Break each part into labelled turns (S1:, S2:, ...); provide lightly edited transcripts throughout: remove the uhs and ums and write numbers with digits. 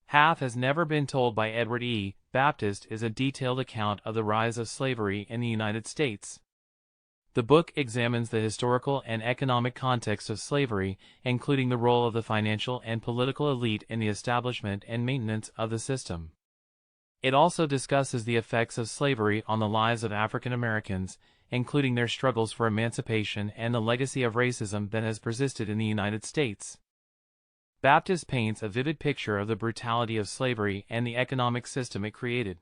S1: Half Has Never Been Told by Edward E. Baptist is a detailed account of the rise of slavery in the United States. The book examines the historical and economic context of slavery, including the role of the financial and political elite in the establishment and maintenance of the system. It also discusses the effects of slavery on the lives of African Americans, including their struggles for emancipation and the legacy of racism that has persisted in the United States. Baptist paints a vivid picture of the brutality of slavery and the economic system it created.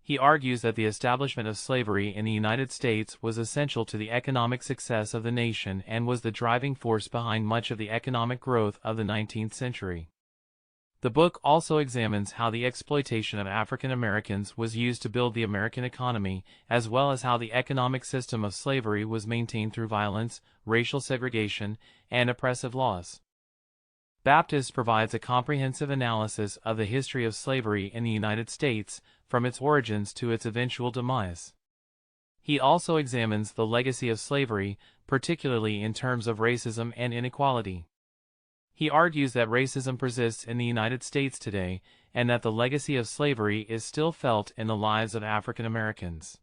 S1: He argues that the establishment of slavery in the United States was essential to the economic success of the nation and was the driving force behind much of the economic growth of the 19th century. The book also examines how the exploitation of African Americans was used to build the American economy, as well as how the economic system of slavery was maintained through violence, racial segregation, and oppressive laws. Baptist provides a comprehensive analysis of the history of slavery in the United States, from its origins to its eventual demise. He also examines the legacy of slavery, particularly in terms of racism and inequality. He argues that racism persists in the United States today, and that the legacy of slavery is still felt in the lives of African Americans.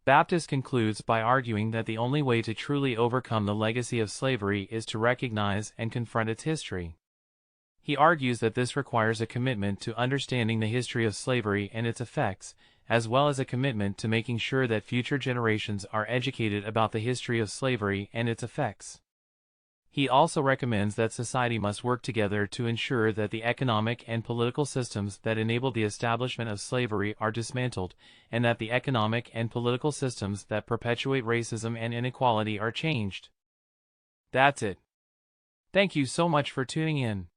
S1: Baptist concludes by arguing that the only way to truly overcome the legacy of slavery is to recognize and confront its history. He argues that this requires a commitment to understanding the history of slavery and its effects, as well as a commitment to making sure that future generations are educated about the history of slavery and its effects. He also recommends that society must work together to ensure that the economic and political systems that enabled the establishment of slavery are dismantled, and that the economic and political systems that perpetuate racism and inequality are changed. That's it. Thank you so much for tuning in.